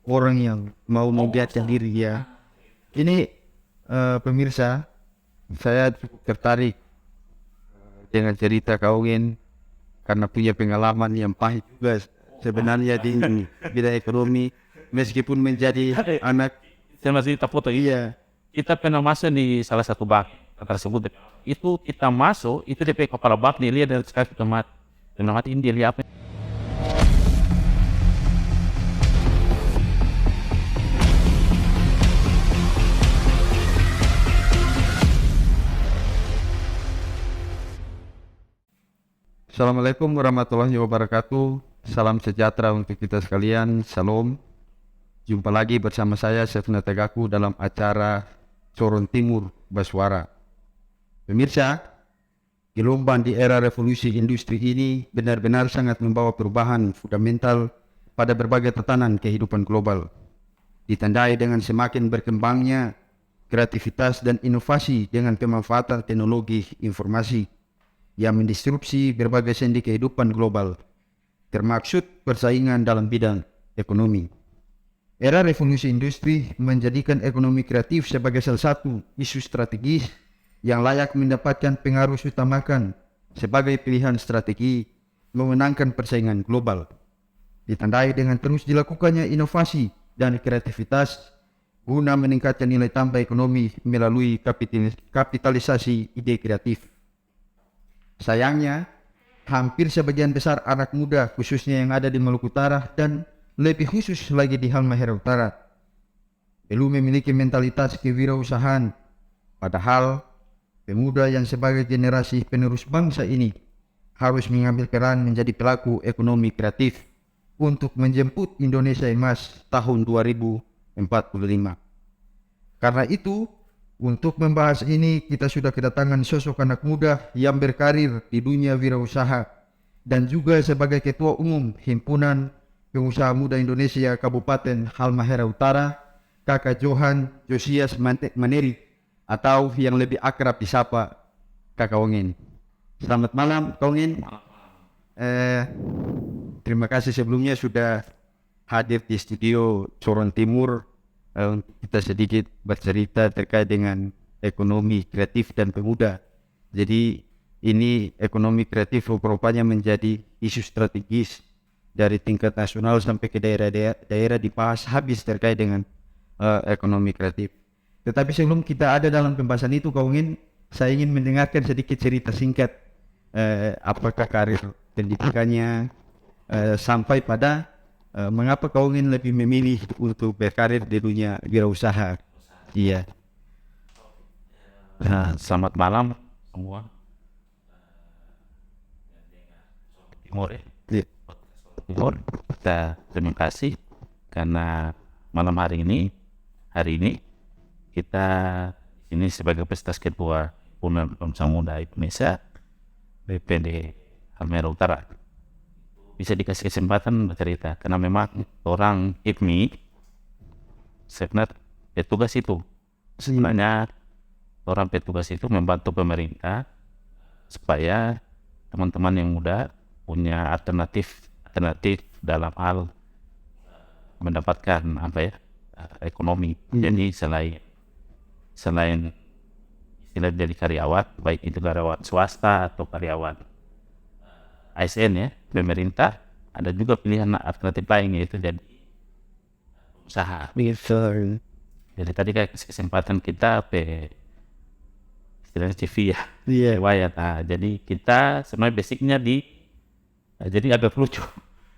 orang yang mau membiarkan diri ya. Ini pemirsa, saya cukup tertarik dengan cerita Kaungin karena punya pengalaman yang pahit juga sebenarnya di bidang ekonomi, meskipun menjadi anak. Saya masih tak foto. Iya. Kita pernah masuk di salah satu bak tersebut. Itu kita masuk, itu DP kepala bak nih lihat dari sekali tempat. Tempat ini dia lihat apa? Assalamualaikum warahmatullahi wabarakatuh. Salam sejahtera untuk kita sekalian. Salam. Jumpa lagi bersama saya Sefna Tegaku dalam acara Coron Timur Baswara. Pemirsa, gelombang di era revolusi industri ini benar-benar sangat membawa perubahan fundamental pada berbagai tatanan kehidupan global. Ditandai dengan semakin berkembangnya kreativitas dan inovasi dengan pemanfaatan teknologi informasi yang mendisrupsi berbagai sendi kehidupan global, termaksud persaingan dalam bidang ekonomi. Era revolusi industri menjadikan ekonomi kreatif sebagai salah satu isu strategis yang layak mendapatkan pengaruh utamakan sebagai pilihan strategi memenangkan persaingan global. Ditandai dengan terus dilakukannya inovasi dan kreativitas guna meningkatkan nilai tambah ekonomi melalui kapitalisasi ide kreatif. Sayangnya, hampir sebagian besar anak muda khususnya yang ada di Maluku Utara dan lebih khusus lagi di Halmahera Utara belum memiliki mentalitas kewirausahaan. Padahal pemuda yang sebagai generasi penerus bangsa ini harus mengambil peran menjadi pelaku ekonomi kreatif untuk menjemput Indonesia Emas tahun 2045. Karena itu, untuk membahas ini kita sudah kedatangan sosok anak muda yang berkarir di dunia wirausaha dan juga sebagai Ketua Umum Himpunan Pengusaha Muda Indonesia Kabupaten Halmahera Utara, Kakak Johan Josias Maneri atau yang lebih akrab disapa Kakak Ongin. Selamat malam Kak Ongin. Terima kasih sebelumnya sudah hadir di studio Coron Timur untuk kita sedikit bercerita terkait dengan ekonomi kreatif dan pemuda. Jadi ini ekonomi kreatif rupanya menjadi isu strategis dari tingkat nasional sampai ke daerah dibahas habis terkait dengan ekonomi kreatif. Tetapi sebelum kita ada dalam pembahasan itu, Kak Ongin, saya ingin mendengarkan sedikit cerita singkat apakah karir pendidikannya sampai pada mengapa kau ingin lebih memilih untuk berkarir di dunia wirausaha? Iya. Nah, selamat malam semua. Timur ya. Iya. Timur. Kita terima kasih karena malam hari ini kita ini sebagai peserta ketua Himpunan Pengusaha Muda Indonesia BPD Halmahera Utara bisa dikasih kesempatan bercerita karena memang orang IPMI sebenarnya petugas itu sebenarnya orang petugas itu membantu pemerintah supaya teman-teman yang muda punya alternatif dalam hal mendapatkan ekonomi. Jadi selain istilah jadi karyawan, baik itu karyawan swasta atau karyawan ASN ya, pemerintah, ada juga pilihan alternatif lain yaitu jadi usaha. Jadi tadi kayak kesempatan kita istilahnya CV ya, riwayat. Nah, jadi kita sebenarnya basicnya jadi agak lucu,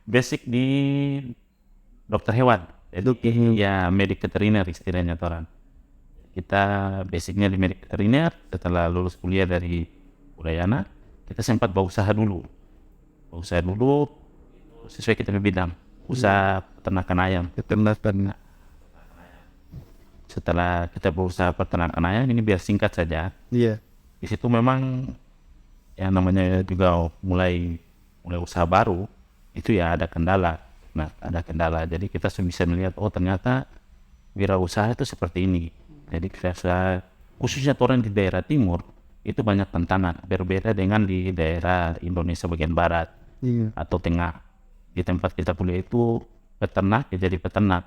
basic di dokter hewan, itu ya medik veteriner istilahnya orang. Kita basicnya di medik veteriner, setelah lulus kuliah dari Udayana, kita sempat berusaha dulu sesuai kita bidang usaha peternakan ayam. Setelah kita berusaha peternakan ayam ini biar singkat saja. Iya. Di situ memang yang namanya juga mulai usaha baru itu ya ada kendala. Nah, ada kendala. Jadi kita bisa melihat ternyata wirausaha itu seperti ini. Jadi khususnya orang di daerah timur itu banyak tantangan, berbeda dengan di daerah Indonesia bagian barat atau tengah. Di tempat kita kuliah itu peternak ya jadi peternak,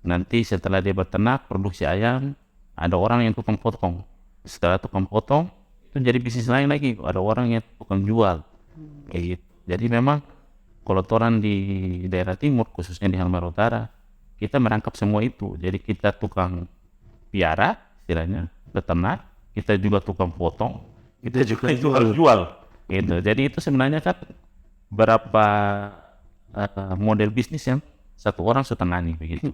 Nanti setelah dia beternak produksi ayam, ada orang yang tukang potong. Setelah tukang potong itu jadi bisnis lain lagi, ada orang yang tukang jual kayak gitu. Jadi memang kalau toran di daerah timur khususnya di Halmahera Utara, kita merangkap semua itu. Jadi kita tukang piara istilahnya, beternak, kita juga tukang potong, kita juga jual gitu. Jadi itu sebenarnya kan berapa model bisnis yang satu orang sudah tangani begitu.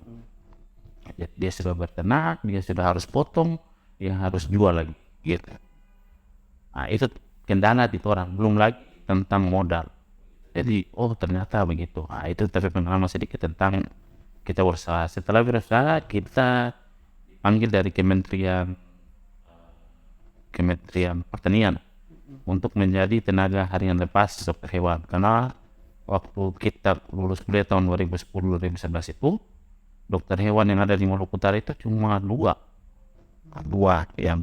Dia sudah beternak, dia sudah harus potong, dia harus jual lagi gitu. Nah, itu kendala di orang, belum lagi tentang modal. Jadi ternyata begitu. Nah, itu tapi pengalaman sedikit tentang kita berusaha. Setelah berusaha kita panggil dari Kementerian Pertanian untuk menjadi tenaga harian lepas dokter hewan. Karena waktu kita lulus kuliah tahun 2010-2011 itu, dokter hewan yang ada di Maluku Utara itu cuma dua yang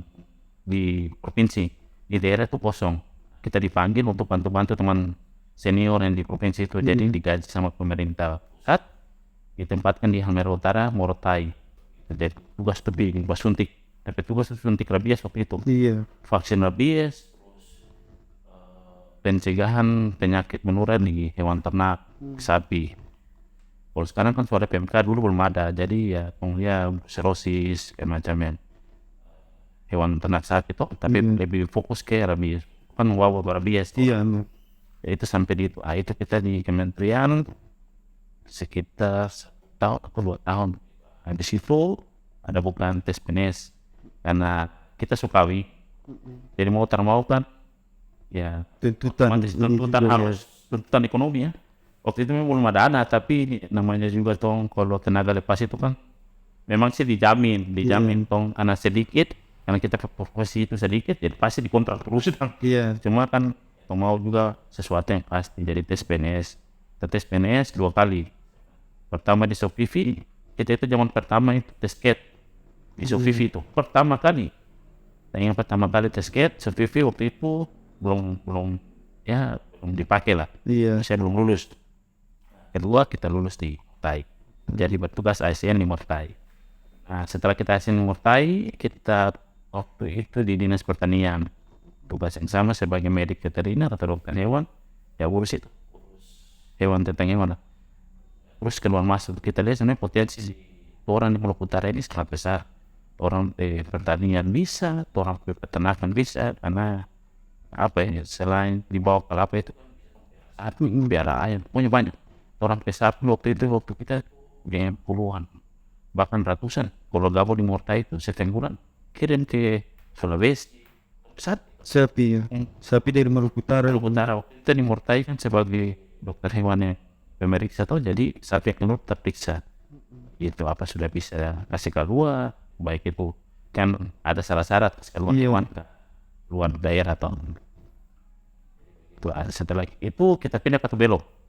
di provinsi. Di daerah itu kosong. Kita dipanggil untuk bantu-bantu teman senior yang di provinsi itu. Jadi digaji sama pemerintah pusat, ditempatkan di Halmahera Utara, Morotai. Jadi tugas lebih, tugas suntik. Tapi tugas suntik rabies waktu itu. Iya. Vaksin rabies, pencegahan penyakit menular di hewan ternak, sapi. Kalau sekarang kan suara PMK dulu belum ada, jadi ya kemudian serosis kayak macamnya hewan ternak sapi itu, tapi lebih fokus ke rabies, kan wabah rabies. Iya. Ya, itu sampai di itu, itu kita di kementerian sekitar 1 atau 2 tahun. Nah, di situ ada bukan tes PNS karena kita Sukawi, jadi mau tak mau kan ya tuntutan harus tuntutan ekonomi ya. Waktu itu memang belum ada dana, tapi namanya juga kalau tenaga lepas itu kan memang sih dijamin tong anak sedikit karena kita profesi itu sedikit, jadi pasti dikontrak terus kan. Cuma kan mau juga sesuatu yang pasti, jadi tes PNS. Tes PNS 2 kali. Pertama di SOPVV, kita itu zaman pertama itu tes CAT di SOPVV itu pertama kali. Dan yang pertama kali tes CAT SOPVV waktu itu belum dipakai lah. Saya belum lulus. Kedua kita lulus di Morotai, jadi bertugas ASN di Morotai. Nah, setelah kita ASN di Morotai, kita waktu itu di Dinas Pertanian, tugas yang sama sebagai medik veteriner atau dokter hewan, ya urus itu, hewan tentang hewan. Terus keluar masuk, kita lihat sebenarnya potensi orang di Maluku Utara ini sangat besar. Orang pertanian bisa, orang peternakan bisa, karena selain dibawa ke apa itu biara ayam, pokoknya banyak. Orang sapi waktu kita biaya puluhan bahkan ratusan. Kalau gabung di Morotai itu setiap bulan kirim ke Sulawesi sapi dari Maluku Utara. Waktu itu di Morotai kan sebagai dokter hewan yang pemeriksa jadi sapi yang keluar terperiksa itu apa sudah bisa kasih keluar, baik itu kan ada syarat kasih keluar hewan ke luar daerah atau itu. Setelah itu kita pindah ke Tubelo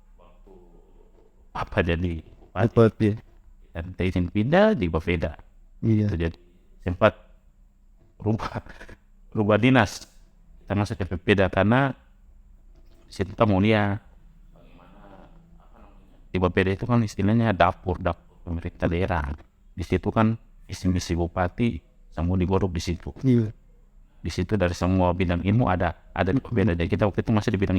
jadi bupati dan kita izin pindah di Bapeda. Itu jadi sempat rubah dinas, kita masuk ke Bapeda karena situ kita mau lihat di Bapeda itu kan istilahnya dapur pemerintah daerah. Di situ kan misi bupati semua digodok di situ. Di situ dari semua bidang ilmu ada di Bapeda. Jadi kita waktu itu masih di bidang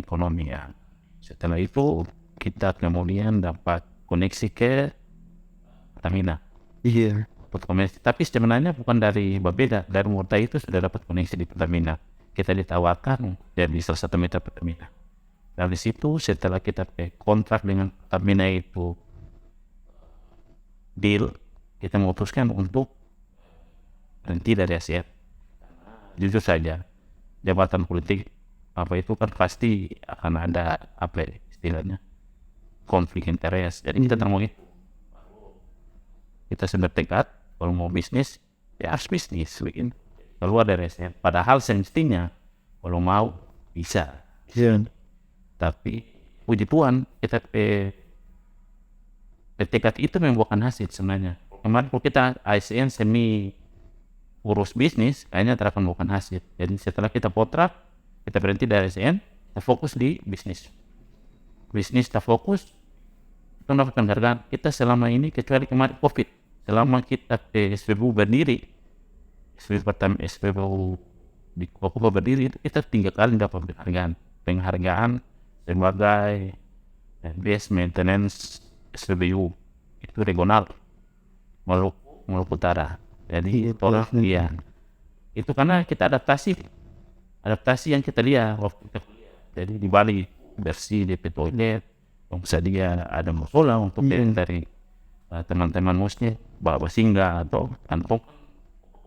ekonomi ya. Setelah itu kita kemudian dapat koneksi ke Pertamina. Tapi sebenarnya bukan dari Bapeda, dari Morotai itu sudah dapat koneksi di Pertamina. Kita ditawarkan jadi salah satu mitra Pertamina. Dari situ setelah kita kontrak dengan Pertamina itu deal, kita memutuskan untuk berhenti dari ASN. Jujur saja, jabatan politik itu kan pasti akan ada istilahnya konflik interest. Jadi kita termau itu, kita sudah tekad kalau mau bisnis ya harus bisnis begini, keluar dari ASN. Padahal semestinya kalau mau bisa. Tapi puji Tuhan kita tekad itu membuahkan hasil sebenarnya. Kemarin kalau kita ASN semi urus bisnis kayaknya tidak akan membuahkan hasil. Jadi setelah kita kontrak, kita berhenti dari ASN, kita fokus di bisnis. Kita fokus kita dapat penghargaan. Kita selama ini kecuali kemarin COVID, selama kita SPBU berdiri, SPBU di Papua berdiri itu kita 3 kali dapat penghargaan sebagai best maintenance SPBU itu regional Maluku Utara. Jadi tolong iya itu karena kita adaptasi yang kita lihat waktu kita kuliah. Jadi di Bali bersih DP toilet, bisa dia ada musola untuk dari teman-teman musnya bawa singgah atau kantong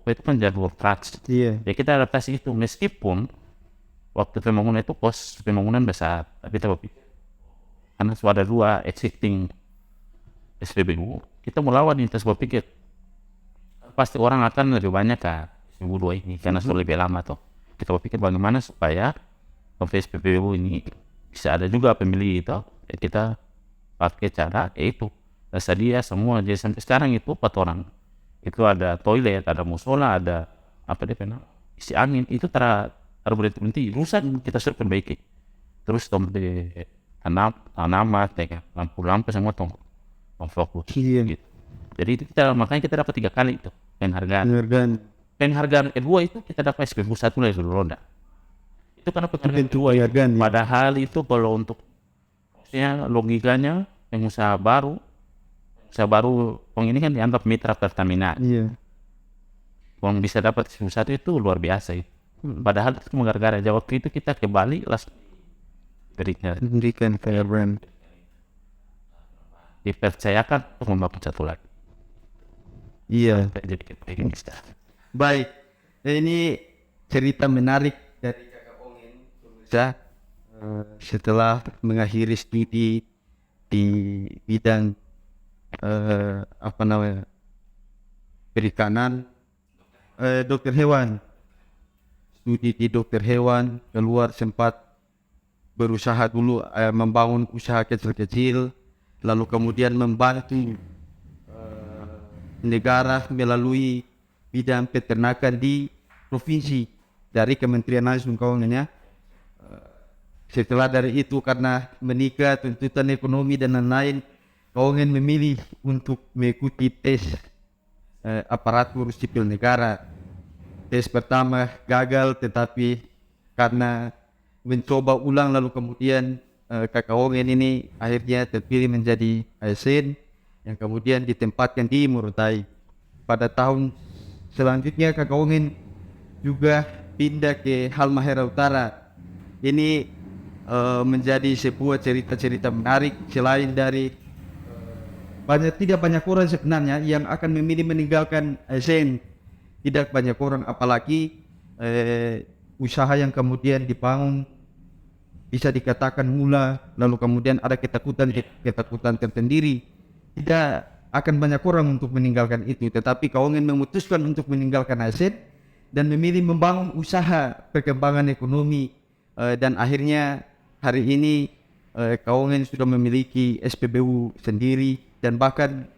itu kan jalur traks. Ya kita adaptasi itu meskipun waktu pembangunan itu kos pembangunan besar, tapi kita berpikir karena sudah ada 2 existing SPBU, kita melawan ini terus berpikir pasti orang akan lebih banyak kan SPBU 2 ini karena sudah lebih lama tuh. Kita berpikir bagaimana supaya SPBU ini bisa ada juga pemilih itu. Ya kita pakai cara itu tersedia semua. Jadi sampai sekarang itu 4 orang itu ada toilet, ada musola, ada apa dia pernah isi angin itu berhenti rusak kita suruh perbaiki. Terus sampai tanaman, lampu semua fokus gitu. Jadi itu makanya kita dapat 3 kali itu penghargaan kedua itu kita dapat SPBU 1 dari seluruh roda. Itu karena penghargaan padahal itu kalau untuk logikanya pengusaha baru ini kan dianggap mitra Pertamina. Kalau bisa dapat SPBU 1 itu luar biasa itu. Padahal itu gara-gara waktu itu kita ke Bali langsung berikan brand dipercayakan untuk membangun 1 lagi. Jadi kita bisa. Baik, ini cerita menarik dari Kakak Ongen pemirsa. Setelah mengakhiri studi di bidang perikanan, dokter hewan, studi di dokter hewan, keluar sempat berusaha dulu membangun usaha kecil-kecil, lalu kemudian membantu negara melalui bidang peternakan di provinsi dari Kementerian Langsung Keuangannya. Setelah dari itu karena menikah, tuntutan ekonomi dan lain-lain, Ongen memilih untuk mengikuti tes aparatur sipil negara. Tes pertama gagal, tetapi karena mencoba ulang lalu kemudian Kakak Ongen ini akhirnya terpilih menjadi ASN yang kemudian ditempatkan di Morotai. Pada tahun selanjutnya Kakak Ongen juga pindah ke Halmahera Utara. Ini menjadi sebuah cerita-cerita menarik. Selain dari tidak banyak orang sebenarnya yang akan memilih meninggalkan ASN, tidak banyak orang, apalagi usaha yang kemudian dibangun bisa dikatakan mula, lalu kemudian ada ketakutan tersendiri. Tidak akan banyak orang untuk meninggalkan itu, tetapi Kak Ongen memutuskan untuk meninggalkan ASN dan memilih membangun usaha perkembangan ekonomi, dan akhirnya hari ini Kak Ongen sudah memiliki SPBU sendiri dan bahkan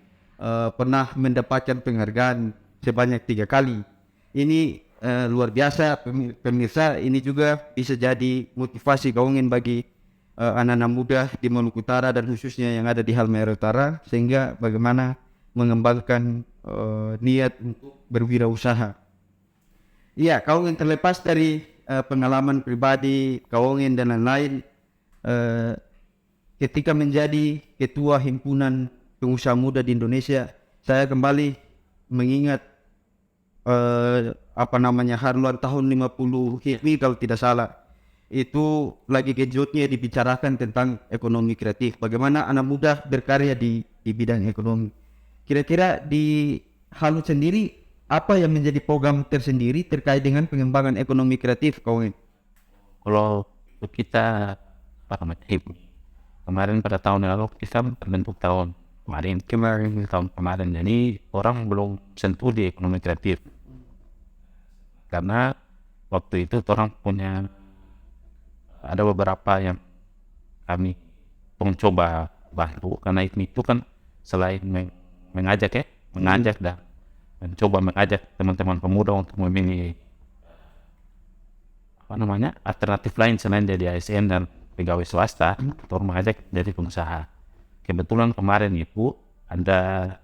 pernah mendapatkan penghargaan sebanyak 3 kali. Ini luar biasa pemirsa. Ini juga bisa jadi motivasi Kak Ongen bagi anak-anak muda di Maluku Utara dan khususnya yang ada di Halmahera Utara, sehingga bagaimana mengembangkan niat untuk berwirausaha. Iya, Kak Ongen, terlepas dari pengalaman pribadi Kak Ongen dan lain-lain, ketika menjadi ketua himpunan pengusaha muda di Indonesia, saya kembali mengingat haruan tahun 50 Hijri kalau tidak salah. Itu lagi genjotnya dibicarakan tentang ekonomi kreatif, bagaimana anak muda berkarya di bidang ekonomi. Kira-kira di Halu sendiri apa yang menjadi program tersendiri terkait dengan pengembangan ekonomi kreatif, Kak Ongen? Kalau kita kemarin pada tahun lalu kita terbentuk tahun kemarin, jadi orang belum sentuh di ekonomi kreatif karena waktu itu orang punya ada beberapa yang kami mencoba bantu, karena itu kan selain mengajak dan mencoba mengajak teman-teman pemuda untuk memilih alternatif lain selain jadi ASN dan pegawai swasta, atau mengajak jadi pengusaha. kebetulan kemarin itu ada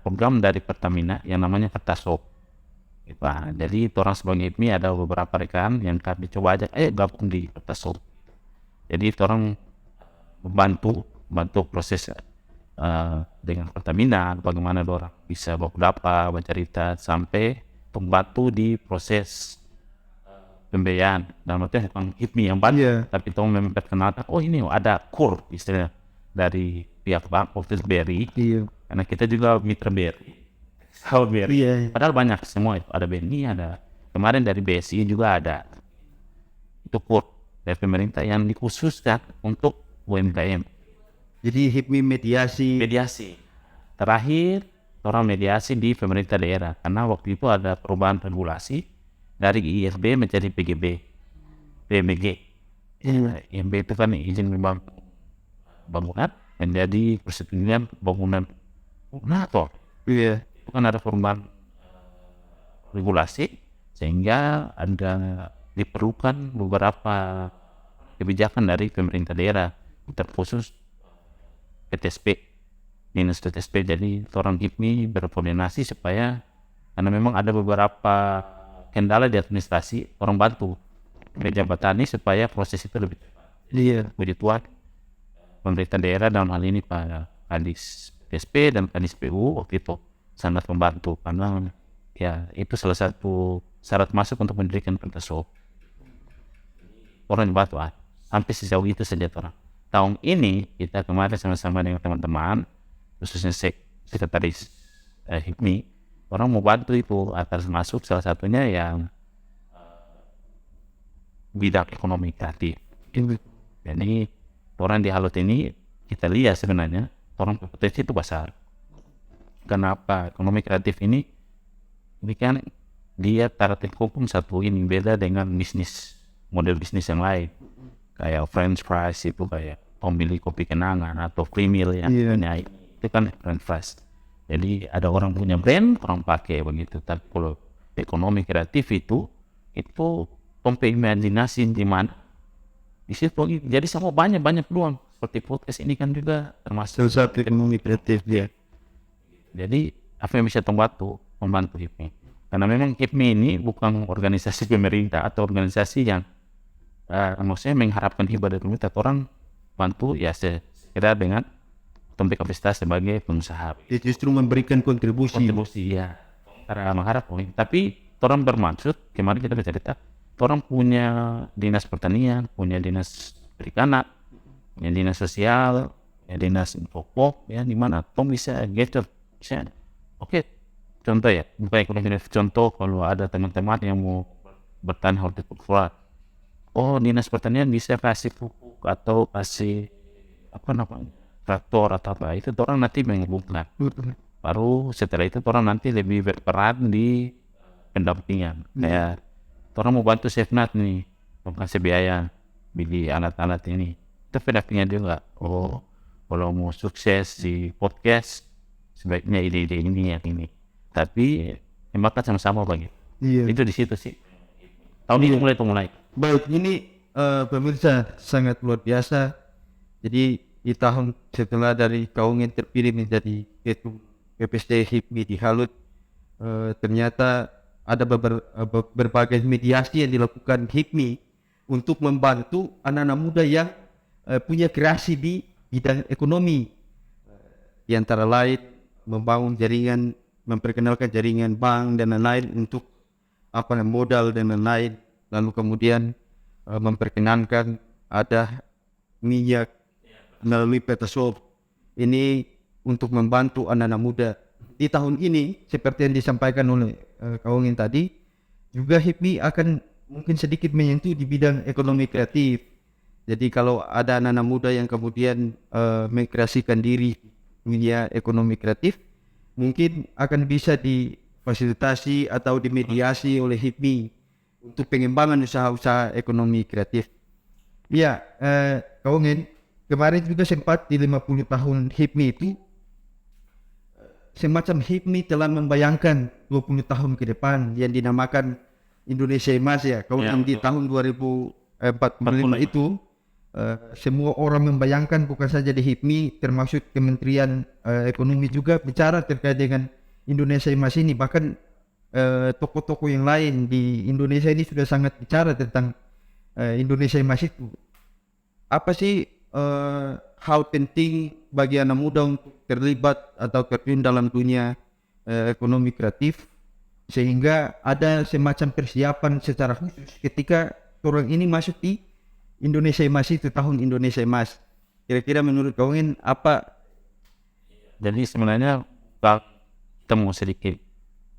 program dari Pertamina yang namanya Kertasop. Nah, jadi orang sebagai HIPMI ada beberapa rekan yang kami coba ajak, gabung di Kertasop. Jadi orang membantu proses dengan Pertamina, bagaimana orang bisa baku bercerita sampai membantu di proses pembiayaan. Dalam artinya bukan HIPMI yang bantu, tapi orang memperkenalkan, ini ada core istilahnya dari pihak bank waktu itu BRI, karena kita juga mitra BRI. Padahal banyak semua itu, ada BNI, ada kemarin dari BSI juga ada. Itu core dari pemerintah yang dikhususkan untuk UMKM. Jadi HIPMI mediasi. Terakhir orang mediasi di pemerintah daerah, karena waktu itu ada perubahan regulasi dari ISB menjadi PGB, PMG. ISB itu kan izin bangunan menjadi persetujuan bangunan operator. Itu kan ada perubahan regulasi sehingga ada diperlukan beberapa kebijakan dari pemerintah daerah, terkhusus PTSP, dinas PTSP. Jadi orang HIPMI berkoordinasi supaya, karena memang ada beberapa kendala di administrasi, orang bantu jabatan ini supaya proses itu lebih cepat. Puji Tuhan, pemerintah daerah dalam hal ini Pak Kadis PTSP dan Kadis PU waktu itu sangat membantu, karena ya itu salah satu syarat masuk untuk mendirikan Kertasop. Orang dibantu sampai sejauh itu saja orang. Tahun ini kita kemarin sama-sama dengan teman-teman, khususnya sekretaris HIPMI, orang mau bantu itu agar masuk salah satunya yang bidang ekonomi kreatif. Jadi orang di Halut ini kita lihat sebenarnya orang potensi itu besar. Kenapa ekonomi kreatif ini kan dia taraf hukum satu ini beda dengan model bisnis yang lain, kayak French fries itu kayak pemilik kopi kenangan atau free meal ya. Nah, itu kan French fries. Jadi ada orang punya brand, orang pakai begitu. Tapi kalau ekonomi kreatif itu sampai imajinasi di mana di situ. Jadi sama banyak peluang seperti podcast ini kan juga termasuk satu ekonomi kreatif dia. Jadi apa yang bisa membantu HIPMI, karena memang HIPMI ini bukan organisasi pemerintah atau organisasi yang maksudnya mengharapkan hibah dari pemerintah. Orang bantu ya sekira dengan tempat kapasitas sebagai pengusaha. Dia justru memberikan kontribusi ya, cara mengharap. Tapi orang bermaksud, kemarin kita bercerita, orang punya dinas pertanian, punya dinas perikanan, punya dinas sosial, punya dinas infopop, ya di mana orang bisa gather. Contoh ya, contoh kalau ada teman-teman yang mau bertani hortikultura, dinas pertanian bisa kasih pupuk atau kasih traktor atau apa, itu orang nanti menghubungkan. Baru setelah itu orang nanti lebih berperan di pendampingan. Kayak orang mau bantu Sefnat nih, kasih biaya beli alat-alat ini, itu pendampingan juga. Kalau mau sukses di podcast sebaiknya ide-ide ini yang ini, tapi makan sama-sama bagi. Itu di situ sih. Tahun ini mulai. Baik, ini pemirsa sangat luar biasa. Jadi di tahun setelah dari Kaungen terpilih menjadi ketua PPSD HIPMI di Halut, ternyata ada berbagai mediasi yang dilakukan HIPMI untuk membantu anak-anak muda yang punya kreasi di bidang ekonomi. Di antara lain membangun jaringan, memperkenalkan jaringan bank dan lain-lain untuk modal dan lain-lain. Lalu kemudian memperkenankan ada minyak melalui Kertasop ini untuk membantu anak-anak muda. Di tahun ini seperti yang disampaikan oleh Kaungen tadi, juga HIPMI akan mungkin sedikit menyentuh di bidang ekonomi kreatif. Jadi kalau ada anak-anak muda yang kemudian mengkreasikan diri dunia ekonomi kreatif, mungkin akan bisa difasilitasi atau dimediasi oleh HIPMI untuk pengembangan usaha-usaha ekonomi kreatif. Ya, Kaungen, kemarin juga sempat di 50 tahun HIPMI itu, semacam HIPMI telah membayangkan 20 tahun ke depan yang dinamakan Indonesia Emas ya. Kaungen di tahun 2045 itu semua orang membayangkan, bukan saja di HIPMI, termasuk Kementerian Ekonomi juga bicara terkait dengan Indonesia Emas ini. Bahkan tokoh-tokoh yang lain di Indonesia ini sudah sangat bicara tentang Indonesia Emas itu. Apa sih hal penting bagi anak muda untuk terlibat atau terjun dalam dunia ekonomi kreatif, sehingga ada semacam persiapan secara khusus ketika orang ini masuk di Indonesia Emas itu, tahun Indonesia Emas. Kira-kira menurut kawan apa? Jadi sebenarnya kalau kita mau sedikit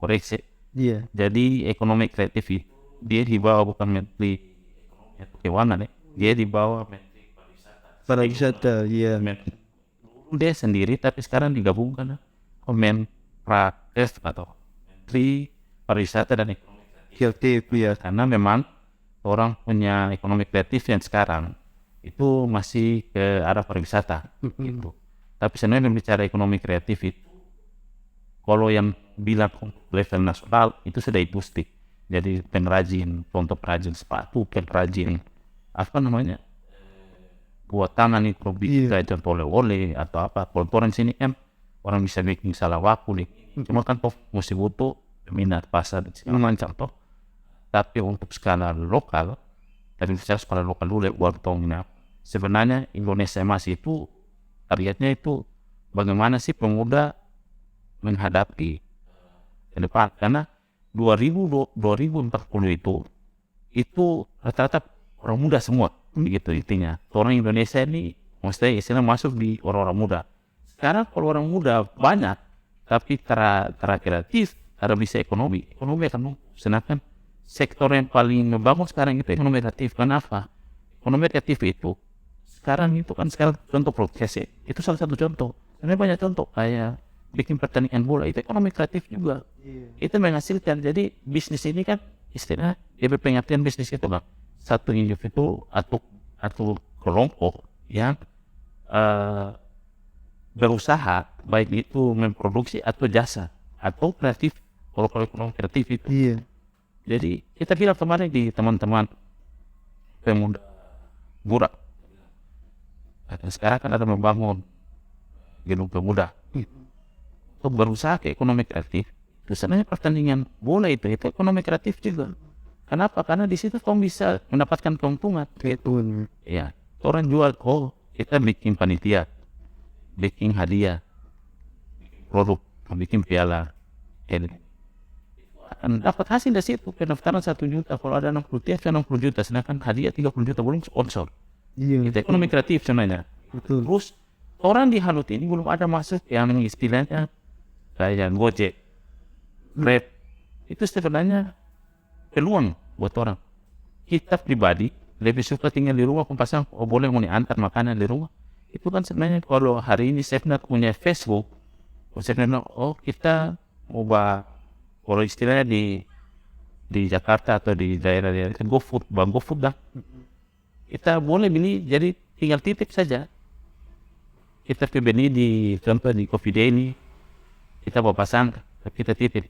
koreksi, Iya. jadi ekonomi kreatif itu dia dibawa bukan Menteri Ekonomi atau Keuangan ya, dia dibawa Menteri Pariwisata, iya. Dulu dia sendiri tapi sekarang digabungkan Menprakes atau Menteri Pariwisata dan Ekonomi Kreatif, iya. karena memang orang punya ekonomi kreatif yang sekarang itu masih ke arah pariwisata gitu. Tapi sebenarnya berbicara ekonomi kreatif itu kalau yang bilang level nasional itu sudah industri. Jadi pengrajin, contoh pengrajin sepatu, pengrajin apa namanya buat tangan itu bisa contoh oleh atau apa. Kalau orang sini kan orang bisa bikin salah waktu nih. Cuma kan toh mesti butuh minat pasar segala macam toh. Tapi untuk skala lokal, tapi bicara skala lokal dulu buat tongnya. Sebenarnya Indonesia Emas itu targetnya itu bagaimana sih pemuda menghadapi ke depan, karena 2040 itu rata-rata orang muda semua begitu intinya. Orang Indonesia ini maksudnya istilah masuk di orang-orang muda. Sekarang kalau orang muda banyak tapi tera kreatif, tera bisa ekonomi akan sedangkan sektor yang paling membangun sekarang itu ekonomi kreatif. Kenapa? Ekonomi kreatif itu sekarang contoh proses itu salah satu contoh. Sebenarnya banyak contoh kayak bikin pertandingan bola itu ekonomi kreatif juga. Itu menghasilkan. Jadi bisnis ini kan istilah dia pengertian bisnis itu kan satu individu atau kelompok yang berusaha baik itu memproduksi atau jasa atau kreatif. Kalau ekonomi kreatif itu. Iya. Jadi kita bilang kemarin di teman-teman pemuda Burak. Sekarang kan ada membangun gedung pemuda. Untuk berusaha ke ekonomi kreatif. Itu sebenarnya pertandingan bola itu ekonomi kreatif juga. Kenapa? Karena di situ kamu bisa mendapatkan keuntungan. Betul. Ya, orang jual, kita bikin panitia, bikin hadiah, produk, bikin piala. Dapat hasil dari situ. Pendaftaran 1 juta, kalau ada 60 TF 60 juta, sedangkan hadiah 30 juta belum sponsor. Iya. Itu ekonomi kreatif sebenarnya. Betul. Terus orang di Halut ini belum ada masuk yang istilahnya kayak Gojek, Grab. Itu sebenarnya peluang buat orang. Kita pribadi lebih suka tinggal di rumah, pasang boleh mau antar makanan di rumah. Itu kan sebenarnya kalau hari ini saya punya Facebook, saya bilang kita mau kalau istilahnya di Jakarta atau di daerah-daerah GoFood, bang GoFood dah. Kita boleh beli, jadi tinggal titip saja. Kita beli di contoh di Coffee Day ini, kita bawa pasang, kita titip,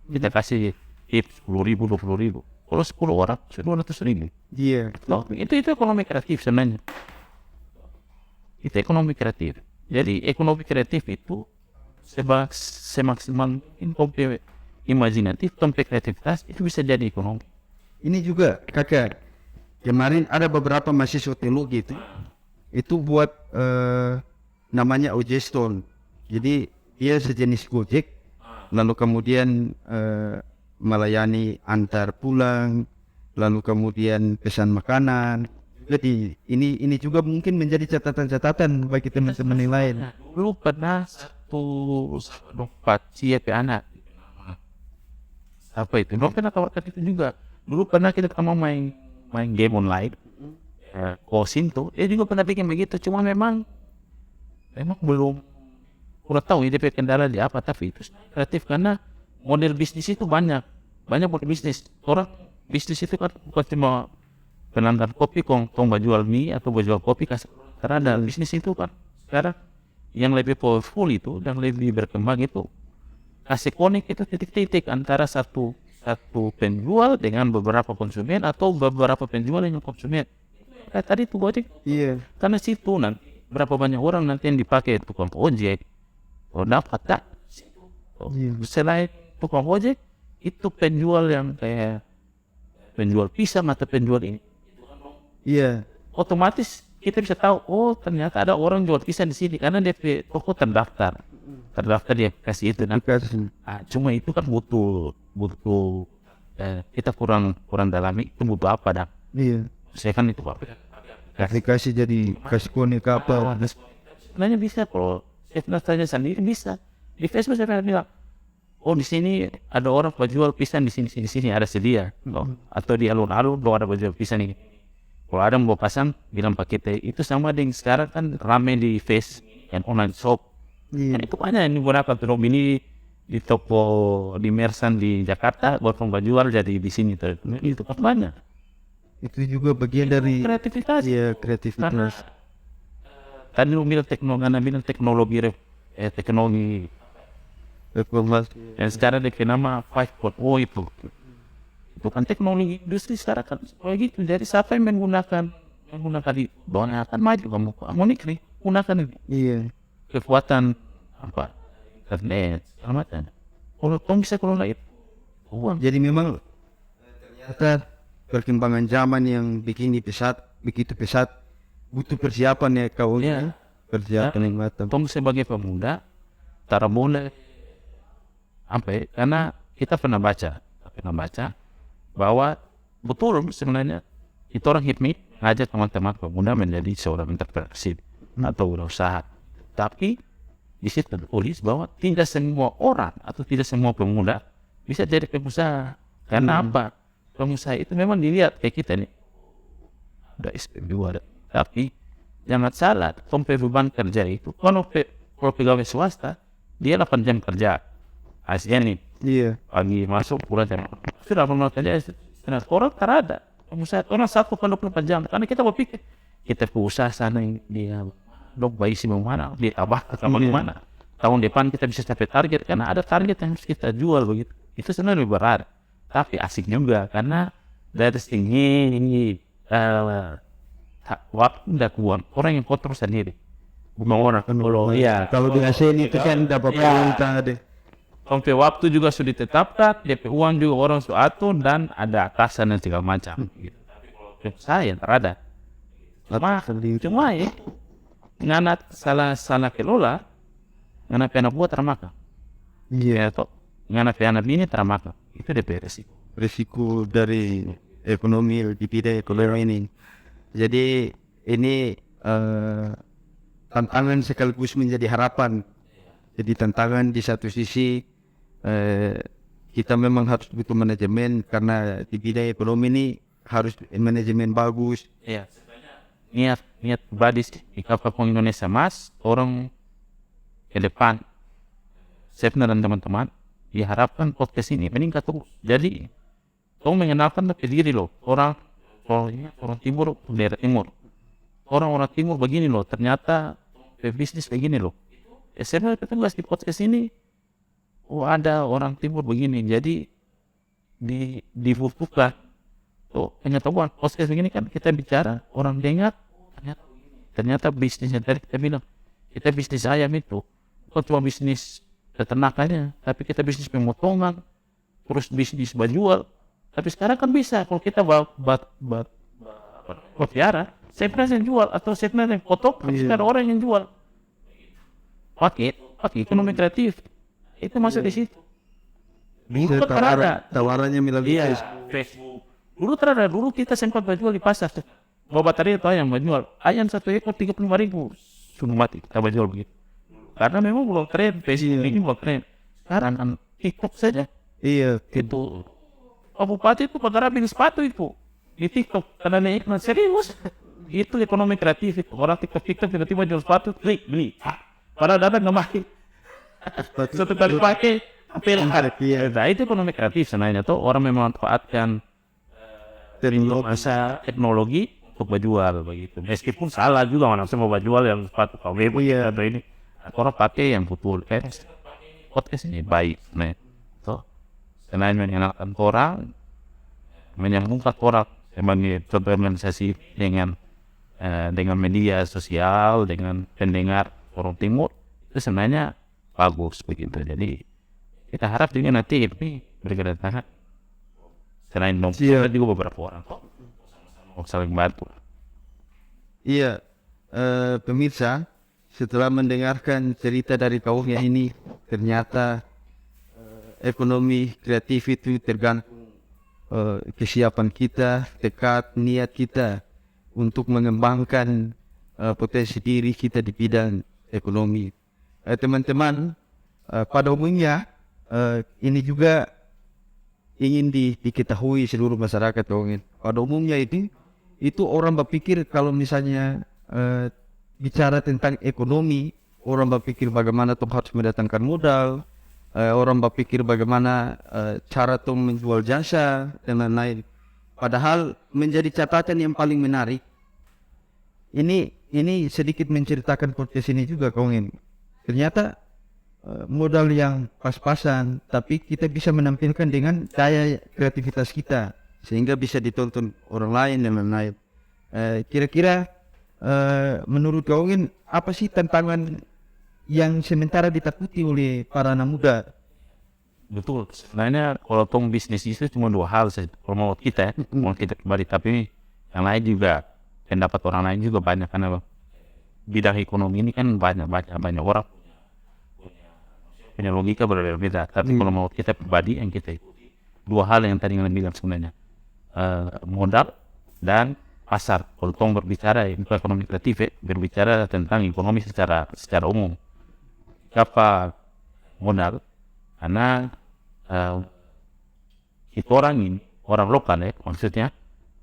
kita kasih tips 10.000, 20.000. Kalau 10 orang, 200.000. Iya. Itu ekonomi kreatif sebenarnya. Itu ekonomi kreatif. Jadi ekonomi kreatif itu semaksimal mungkin imajinatif, sampai kreativitas itu bisa jadi ekonomi. Ini juga kakak, kemarin ada beberapa mahasiswa teologi itu buat namanya Ojeston. Jadi dia sejenis Gojek, lalu kemudian melayani antar pulang, lalu kemudian pesan makanan. Jadi ini juga mungkin menjadi catatan-catatan bagi teman-teman yang lain. Dulu pernah satu siapa anak apa itu? Dulu pernah tawarkan itu juga. Dulu pernah kita main game online. Kosin tuh, dia juga pernah bikin begitu. Cuma memang belum kurang tahu dia kendala di apa. Tapi itu kreatif karena model bisnis itu banyak model bisnis. Orang bisnis itu kan bukan cuma penantan kopi, tong jual mie atau jual kopi kasih. Karena ada bisnis itu kan sekarang yang lebih powerful itu dan lebih berkembang itu kasih connect itu titik-titik antara satu penjual dengan beberapa konsumen atau beberapa penjual dengan konsumen. kayak tadi tuh Gojek. Iya. Karena situ nanti berapa banyak orang nanti yang dipakai tukang ojek, oh dapat tak? Iya. Selain tukang ojek, itu penjual yang kayak penjual pisang atau penjual ini, Iya. otomatis kita bisa tahu, oh ternyata ada orang jual pisang di sini karena DP toko terdaftar di aplikasi itu. Nah, Dikasih. cuma itu kan butuh kita kurang dalami itu butuh apa dah? Iya. Saya kan itu apa? Aplikasi jadi kasih konek apa? Sebenarnya bisa kalau saya saja sendiri bisa. Di Facebook saya pernah bilang, oh di sini ada orang jual pisang di sini ada sedia. Oh, atau di alun-alun lo ada jual pisang ini. Kalau ada mau pasang bilang pakai teh. Itu sama dengan sekarang kan rame di Face yang online shop. Iya. Kan itu banyak yang menggunakan tuh ini di toko di Mersan di Jakarta buat jual jadi di sini tuh. Itu kan banyak. Itu juga bagian dari Kreativitas. iya Karena kreativitas. tadi lu bilang teknologi teknologi Reformasi. yang sekarang dikenal nama 5.0 itu kan teknologi industri sekarang kan kayak gitu. Jadi siapa yang menggunakan itu doanya akan maju kamu nih gunakan ini Iya. kekuatan apa internet segala macam. Kalau kamu bisa kelola itu uang. Jadi memang ternyata perkembangan zaman yang begitu pesat butuh persiapan ya kau. Iya. Persiapan yang matang. Kamu sebagai pemuda cara mulai apa ya? Karena kita pernah baca bahwa betul sebenarnya itu orang HIPMI ngajak teman-teman pemuda menjadi seorang entrepreneur atau usaha. Tapi di situ tertulis bahwa tidak semua orang atau tidak semua pemuda bisa jadi pengusaha. Karena apa? Pengusaha itu memang dilihat kayak kita nih. Ada SPB ada. Tapi jangan salah, beban kerja itu kalau pegawai swasta dia 8 jam kerja. ASN nih. Iya. Pagi masuk pulang jam sudah pernah kerja orang terada pengusaha orang 1/24 jam karena kita berpikir kita pengusaha sana yang dia dok bayi sih mana dia tambah ke bagaimana tahun depan kita bisa capai target karena ada target yang harus kita jual begitu. Itu sebenarnya lebih berat tapi asik juga karena dari sini waktu tidak kuat orang yang kontrol sendiri bukan orang kalau iya Kalau di ASN itu kan dapat perintah deh. sampai waktu juga sudah ditetapkan, DP uang juga orang sudah atur dan ada atasan dan segala macam. Gitu. Tapi kalau saya terada, cuma ya, ngana salah kelola, ngana anak buah termakan. Iya. Atau ngana anak ini termakan. Itu DP resiko. Risiko dari ekonomi di bidang ekonomi ini. Jadi ini tantangan sekaligus menjadi harapan. Jadi tantangan di satu sisi kita memang harus butuh manajemen karena di bidang ekonomi ini harus manajemen bagus. Iya. Niat pribadi di Kapal Indonesia Mas orang ke depan. Sepna dan teman-teman diharapkan podcast ini meningkat terus. Jadi kamu mengenalkan ke diri loh orang timur daerah timur. Orang timur begini loh ternyata bisnis begini loh. Saya ketemu di podcast ini, ada orang timur begini, jadi dibutuhkan. Tuh pengetahuan podcast begini kan kita bicara orang dengar, ternyata bisnisnya tadi kita bilang kita bisnis ayam itu bukan cuma bisnis peternakannya, tapi kita bisnis pemotongan, terus bisnis jual. Tapi sekarang kan bisa kalau kita piara, saya pernah yang jual atau saya pernah yang potong, ada orang yang jual. Pakai ekonomi kreatif itu masuk di situ. Dulu terada Tawarannya melalui Facebook. Dulu kita sempat jual di pasar. Bawa baterai itu ayam jual. Ayam 1 ekor 35.000 sudah mati kita jual begitu. Karena memang belum tren, Facebook ini belum tren. Sekarang kan TikTok saja. Iya. Itu Pak Bupati itu pada bikin sepatu itu di TikTok karena iklan serius. Itu ekonomi kreatif itu. Orang TikTok tiba-tiba jual sepatu, klik beli. Padahal datang nggak pakai. Satu kali pakai, nah itu ekonomi kreatif sebenarnya tuh orang memanfaatkan teknologi untuk berjual begitu. Meskipun salah juga orang semua berjual yang sepatu KW atau ini. Orang pakai yang betul. Podcast ini baik, nih. Tuh, selain menyenangkan orang, menyambungkan orang sebagai contoh organisasi dengan dengan media sosial, dengan pendengar orang timur itu sebenarnya bagus begitu. Jadi kita harap juga nanti ini berkedatangan selain Iya. ada juga beberapa orang kok saling bantu. Iya, pemirsa, setelah mendengarkan cerita dari kaumnya ini, ternyata ekonomi kreatif itu tergantung kesiapan kita, tekad, niat kita untuk mengembangkan potensi diri kita di bidang ekonomi. Teman-teman, pada umumnya ini juga ingin diketahui seluruh masyarakat dong. Pada umumnya itu orang berpikir kalau misalnya bicara tentang ekonomi, orang berpikir bagaimana tuh harus mendatangkan modal, orang berpikir bagaimana cara tuh menjual jasa dan lain-lain. Padahal menjadi catatan yang paling menarik. Ini sedikit menceritakan podcast ini juga kawan. Ternyata modal yang pas-pasan, tapi kita bisa menampilkan dengan daya kreativitas kita sehingga bisa ditonton orang lain dan lain-lain. Kira-kira menurut kau apa sih tantangan yang sementara ditakuti oleh para anak muda? Betul, sebenarnya kalau tong bisnis itu cuma dua hal saja. Kalau mau kita, mau kita pribadi, tapi yang lain juga pendapat orang lain juga banyak karena bidang ekonomi ini kan banyak orang punya logika berbeda. Tapi kalau mau kita pribadi yang kita ikuti dua hal yang tadi yang bilang sebenarnya modal dan pasar. Kalau tong berbicara itu ekonomi kreatif berbicara tentang ekonomi secara umum. Apa modal? Karena itu orang lokal maksudnya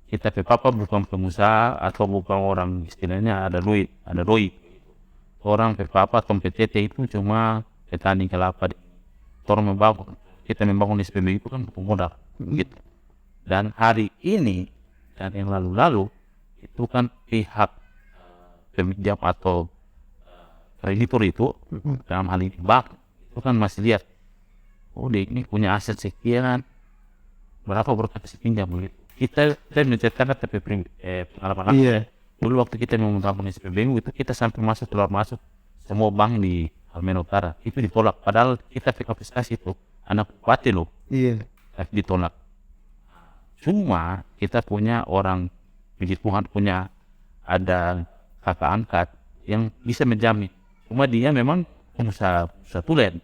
kita papa bukan pengusaha atau bukan orang istilahnya ada doi orang papa atau PTT itu cuma petani kelapa kita membangun SPB itu kan butuh modal gitu. Dan hari ini dan yang lalu itu kan pihak peminjam atau kreditur itu dalam hal ini bank itu kan masih lihat dia ini punya aset sekian berapa berkapasitas pinjam begitu. Kita menceritakan tapi pengalaman dulu waktu kita mau membangun SPBU itu kita sampai keluar masuk semua bank di Halmahera Utara itu ditolak padahal kita kapasitas itu anak bupati loh tapi ditolak. Cuma kita punya orang puji Tuhan punya ada kakak angkat yang bisa menjamin. Cuma dia memang pengusaha tulen.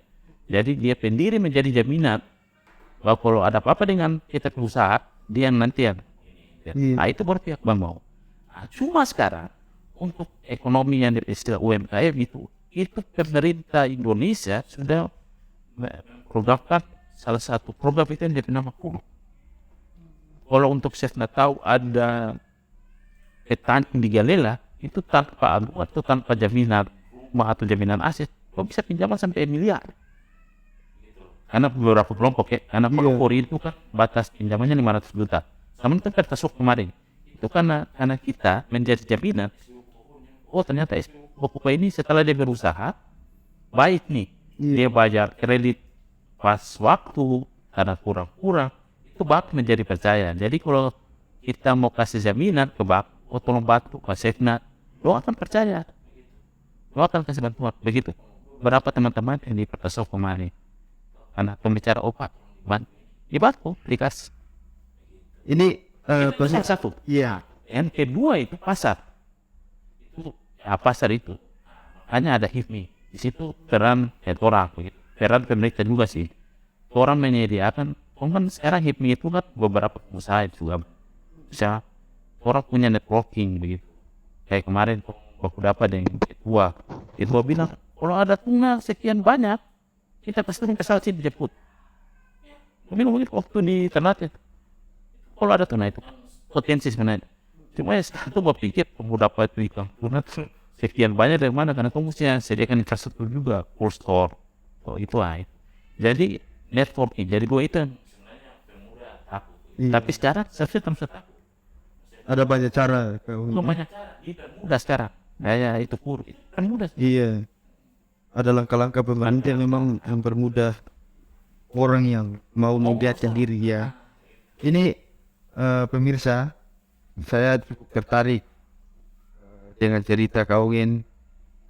Jadi dia pendiri menjadi jaminan bahwa kalau ada apa-apa dengan kita pengusaha, dia nanti yang nah itu baru pihak bank mau. Nah, cuma sekarang untuk ekonomi yang istilah UMKM itu pemerintah Indonesia sudah memprogramkan salah satu program itu yang bernama KUR. Kalau untuk saya tahu ada petani di Galela itu tanpa atau tanpa jaminan rumah atau jaminan aset, kok bisa pinjaman sampai miliar. Karena beberapa kelompok karena KUR itu kan batas pinjamannya 500 juta. Namun itu kan masuk kemarin. Itu karena kita menjadi jaminan. Oh ternyata SPBU ini setelah dia berusaha baik nih, dia bayar kredit pas waktu karena kurang itu bank menjadi percaya. Jadi kalau kita mau kasih jaminan ke bank, tolong bantu ke Sefnat, lo akan percaya, lo akan kasih bantuan begitu. Berapa teman-teman yang di Pertasok kemarin karena pembicara obat dibantu dikasih Ini yang satu yang kedua itu pasar itu pasar itu hanya ada HIPMI di situ peran orang begitu peran pemerintah juga sih orang menyediakan kan sekarang HIPMI itu kan beberapa pengusaha juga bisa orang punya networking begitu kayak kemarin aku dapat dengan ketua bilang kalau ada tuna sekian banyak kita pasti kesal sih dijemput. Tapi mungkin waktu di Ternate kalau ada tuna itu potensi sebenarnya. Cuma sekarang tuh berpikir kamu dapat di tuna sekian banyak dari mana karena kamu mesti sediakan infrastruktur juga, cold store, itu aja. Jadi networking, jadi gue itu tapi sekarang seharusnya terus takut. ada banyak cara. Banyak cara, mudah sekarang. Ya itu KUR, kan mudah. Iya. Ada langkah-langkah pemerintah yang memang mempermudah orang yang mau membiarkan diri ya. Ini pemirsa, saya cukup tertarik dengan cerita Kaungen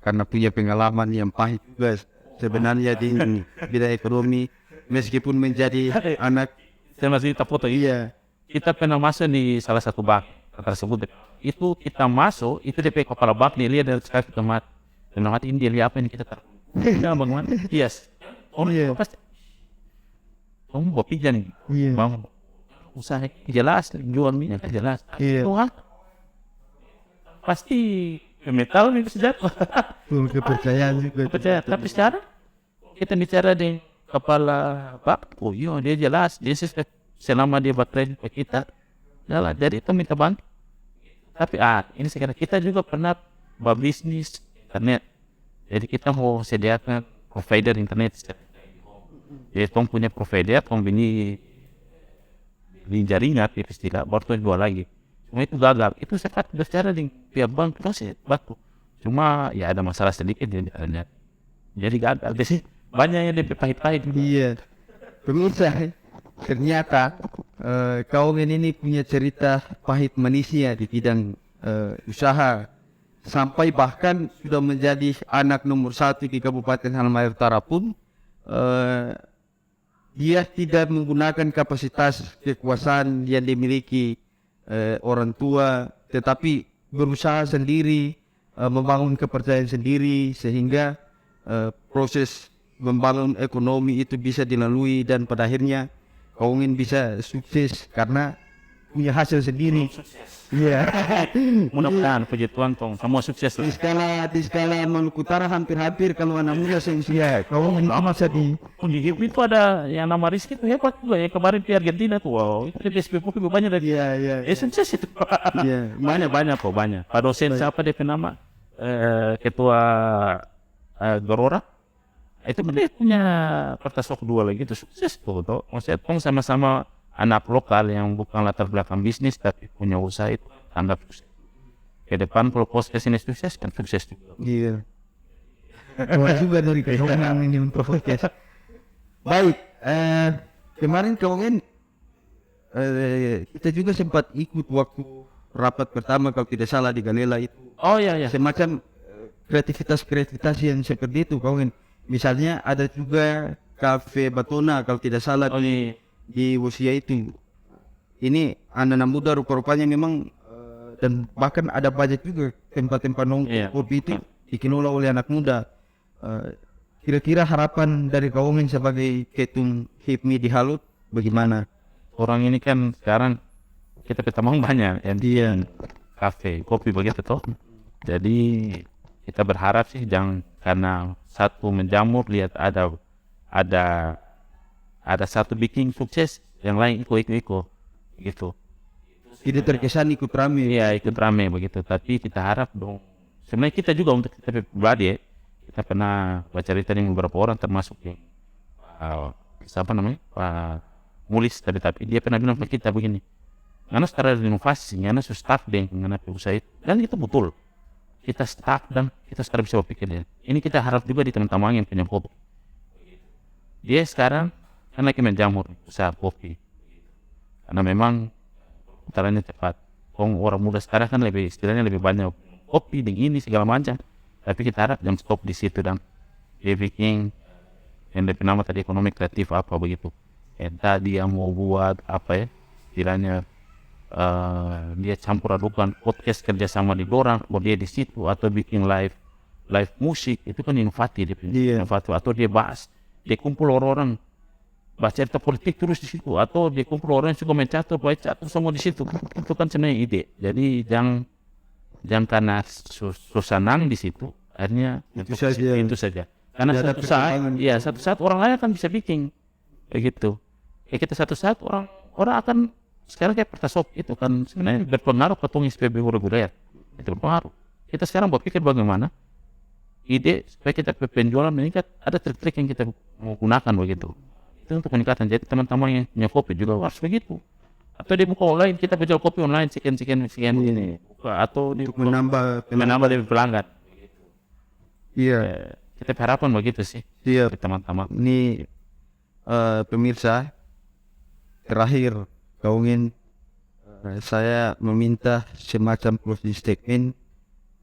karena punya pengalaman yang pahit juga sebenarnya di bidang ekonomi meskipun menjadi anak. Saya masih tak foto. Iya. Kita pernah masuk di salah satu bank tersebut. Itu kita masuk, itu DP kepala bank dia lihat dari sekali tempat. Dan mati ini dia lihat apa ini kita taruh. Ya bagaimana? Yes. Oh iya. Pasti. Kamu bawa pinjam nih. Iya. Bang, usaha jelas, jual minyak jelas. Iya. Tuhan. Pasti metal nih sejak. Kepercayaan juga. Percaya. Tapi sekarang kita bicara dengan kepala bank, oh iya dia jelas, dia selama dia berkredit ke kita, jalan. Jadi itu minta bantu. Tapi ini sekarang kita juga pernah berbisnis internet. Jadi kita mau sediakan provider internet. Jadi tong punya provider, tong beli jaringan, istilah, baru jual lagi. Cuma itu gagal. Itu saya sudah secara dengan pihak bank, terus batu. Cuma ya ada masalah sedikit jadi gagal. Jadi banyak yang lebih pahit-pahit. Iya. Pemirsa, ternyata Kaungen ini punya cerita pahit manisnya di bidang usaha. Sampai bahkan sudah menjadi anak nomor 1 di Kabupaten Halmahera Utara pun dia tidak menggunakan kapasitas kekuasaan yang dimiliki orang tua, tetapi berusaha sendiri, membangun kepercayaan sendiri sehingga proses membangun ekonomi itu bisa dilalui dan pada akhirnya Kaungen bisa sukses karena punya hasil sendiri. Iya. Mudah-mudahan puji Tuhan tong semua sukses. Di skala Maluku Utara hampir-hampir kalau anak muda sensia Kaungen lama sedih. Di itu ada yang nama Rizky itu hebat juga ya, kemarin di Argentina tuh. Wow, itu di SPP lebih banyak dari sukses itu. Iya. banyak kok banyak. Pak dosen siapa dia nama? Ketua Gorora. Itu dia punya pertasok 2 lagi itu sukses tuh. Maksudnya tong sama-sama anak lokal yang bukan latar belakang bisnis tapi punya usaha itu anggap sukses. Ke depan kalau podcast ini sukses kan sukses juga. Iya. Cuma juga dari Kaungen ini untuk podcast. Baik, kemarin Kaungen kita juga sempat ikut waktu rapat pertama kalau tidak salah di Galela itu. Oh iya. Semacam kreativitas yang seperti itu Kaungen. Misalnya ada juga Cafe Batona kalau tidak salah di usia itu. Ini anak-anak muda rupa-rupanya memang dan bahkan ada banyak juga tempat-tempat nongkrong kopi itu dikelola oleh anak muda. Kira-kira harapan dari Kaungen sebagai ketum HIPMI di Halut bagaimana? Orang ini kan sekarang kita ketemu banyak yang kafe kopi begitu toh. Jadi kita berharap sih jangan karena satu menjamur lihat ada satu bikin sukses yang lain ikut gitu. Tidak terkesan ikut rame. Iya ikut rame begitu. Tapi kita harap dong. Sebenarnya kita juga untuk kita pribadi kita pernah baca cerita dengan beberapa orang termasuk yang siapa namanya Pak Mulis tapi dia pernah bilang ke kita begini. Karena secara inovasi, karena staff dengan usaha itu dan itu betul. Kita staff dan kita sekarang bisa berpikir ini kita harap juga di teman-teman yang punya kopi. Dia sekarang kan lagi menjamur usaha kopi karena memang putarannya cepat. Orang muda sekarang kan istilahnya lebih banyak kopi dengan ini segala macam. Tapi kita harap jangan stop di situ dan dia bikin yang lebih nama tadi ekonomi kreatif apa begitu. Entah dia mau buat apa ya istilahnya dia campur adukan podcast kerjasama di orang, kalau dia di situ atau bikin live musik itu kan inovatif inovatif atau dia bahas dia kumpul orang-orang bahas cerita politik terus di situ atau dia kumpul orang yang suka mencatur semua di situ itu kan sebenarnya ide. Jadi jangan karena susanan di situ akhirnya itu saja karena satu saat orang lain akan bisa bikin begitu kita satu saat orang akan sekarang kayak pertasop itu kan sebenarnya berpengaruh ke tong SPBU reguler itu berpengaruh. Kita sekarang berpikir bagaimana ide supaya kita penjualan meningkat, ada trik-trik yang kita mau gunakan begitu. Itu untuk peningkatan. Jadi teman-teman yang punya kopi juga harus begitu. Atau dia buka online, kita jual kopi online sekian ini. Atau di menambah dari pelanggan. Iya. Kita harapan begitu sih. Iya teman-teman. Ini pemirsa terakhir Kaungen saya meminta semacam closing statement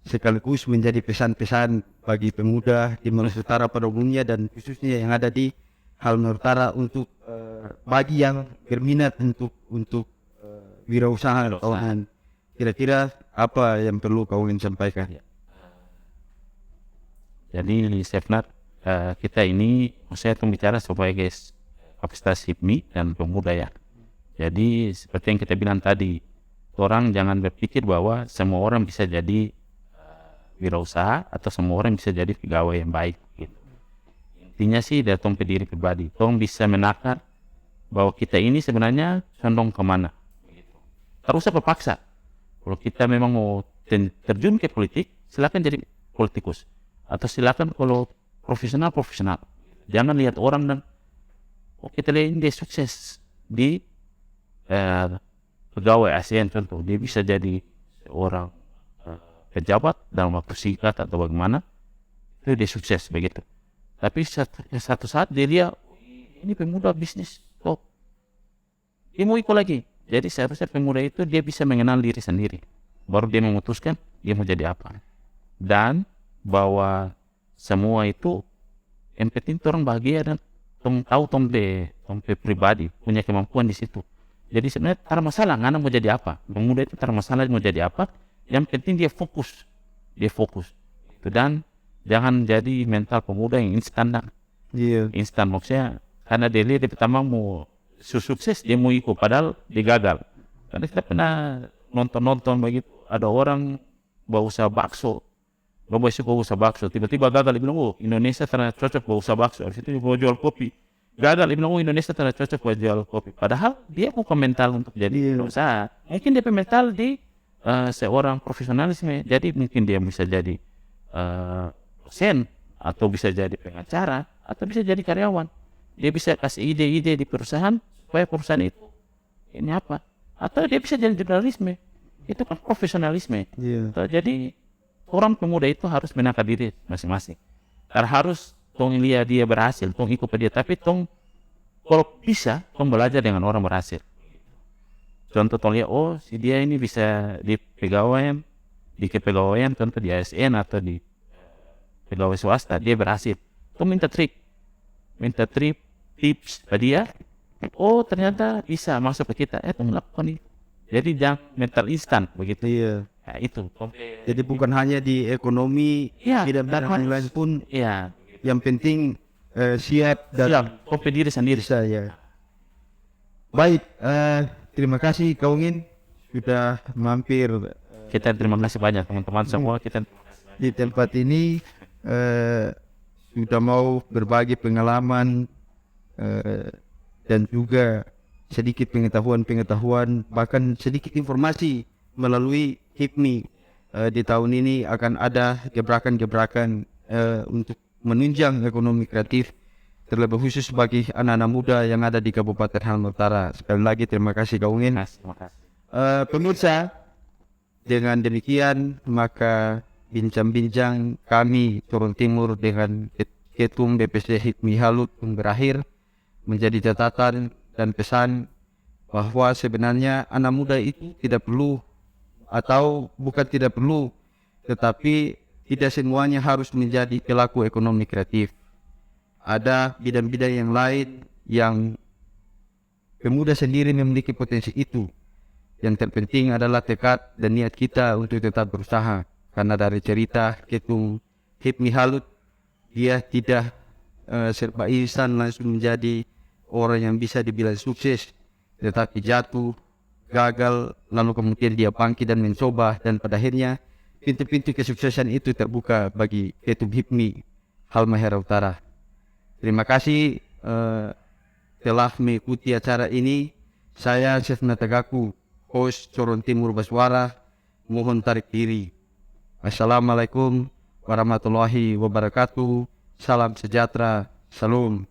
sekaligus menjadi pesan-pesan bagi pemuda di Maluku Utara pada umumnya dan khususnya yang ada di Halmahera Utara untuk bagi yang berminat untuk wirausaha. Kawan, kira-kira apa yang perlu kau ingin sampaikan? Jadi Stefnat, kita ini saya tuh bicara sebagai kapasitas HIPMI dan pemuda ya. Jadi seperti yang kita bilang tadi, orang jangan berpikir bahwa semua orang bisa jadi wirausaha atau semua orang bisa jadi pegawai yang baik gitu. Intinya sih dari tong diri pribadi, tong bisa menakar bahwa kita ini sebenarnya condong kemana gitu. Terus apa paksa, kalau kita memang mau terjun ke politik, silakan jadi politikus, atau silakan kalau profesional, jangan lihat orang dan kita lihat dia sukses di pegawai ASN contoh, dia bisa jadi seorang pejabat dalam waktu singkat atau bagaimana, itu dia sukses begitu. Tapi satu saat dia ini pemuda bisnis top, dia mau ikut lagi. Jadi seharusnya pemuda itu dia bisa mengenal diri sendiri, baru dia memutuskan dia mau jadi apa. Dan bahwa semua itu yang penting orang bahagia dan tahu tombe pribadi punya kemampuan di situ. Jadi sebenarnya tak masalah anak mau jadi apa, pemuda itu tak masalah mau jadi apa, yang penting dia fokus itu. Dan jangan jadi mental pemuda yang instan instan maksudnya karena dia pertama mau sukses dia mau ikut padahal dia gagal. Karena kita pernah nonton begitu, ada orang bawa usaha bakso, tiba-tiba gagal, dia bilang Indonesia ternyata cocok bawa usaha bakso, habis itu dia bawa jual kopi, gagal, dia bilang Indonesia ternyata cocok buat jual kopi, padahal dia bukan mental untuk jadi usaha. Mungkin dia mental di seorang profesionalisme, jadi mungkin dia bisa jadi dosen, atau bisa jadi pengacara, atau bisa jadi karyawan. Dia bisa kasih ide-ide di perusahaan supaya perusahaan itu ini apa, atau dia bisa jadi jurnalisme, itu kan profesionalisme. Jadi orang pemuda itu harus menakar diri masing-masing. Karena harus tong lihat dia berhasil, tong ikut dia, tapi tong kalau bisa tong belajar dengan orang berhasil. Contoh tong lihat, si dia ini bisa di kepegawaian, contoh di ASN atau di pegawai swasta, dia berhasil. Tong minta tips pada dia, ternyata bisa masuk ke kita, tong lakukan itu. Jadi jangan mental instan begitu. Ya, itu. Jadi bukan hanya di ekonomi, tidak bidang lain pun. Yang penting siap dan diri sendiri. Baik, terima kasih Kau Ngin sudah mampir. Kita terima kasih banyak teman-teman semua. Kita di tempat ini sudah mau berbagi pengalaman dan juga sedikit pengetahuan, bahkan sedikit informasi melalui HIPMI. Di tahun ini akan ada gebrakan-gebrakan untuk menunjang ekonomi kreatif, terlebih khusus bagi anak-anak muda yang ada di Kabupaten Halmahera Utara. Sekali lagi terima kasih Kau Ngin. Pemirsa, dengan demikian maka bincang-bincang kami Turun Timur dengan Ketum BPC HIPMI Halut pun berakhir, menjadi catatan dan pesan bahwa sebenarnya anak muda itu tidak perlu, atau bukan tidak perlu, tetapi tidak semuanya harus menjadi pelaku ekonomi kreatif. Ada bidang-bidang yang lain yang pemuda sendiri memiliki potensi itu. Yang terpenting adalah tekad dan niat kita untuk tetap berusaha. Karena dari cerita Ketum HIPMI Halut, dia tidak serba instan langsung menjadi orang yang bisa dibilang sukses, tetapi jatuh, gagal, lalu kemudian dia bangkit dan mencoba, dan pada akhirnya pintu-pintu kesuksesan itu terbuka bagi Ketum HIPMI Halmahera Utara. Terima kasih telah mengikuti acara ini. Saya Stefnat Tegaku, host Turun Timur Bersuara, mohon tarik diri. Assalamualaikum warahmatullahi wabarakatuh. Salam sejahtera. Salam.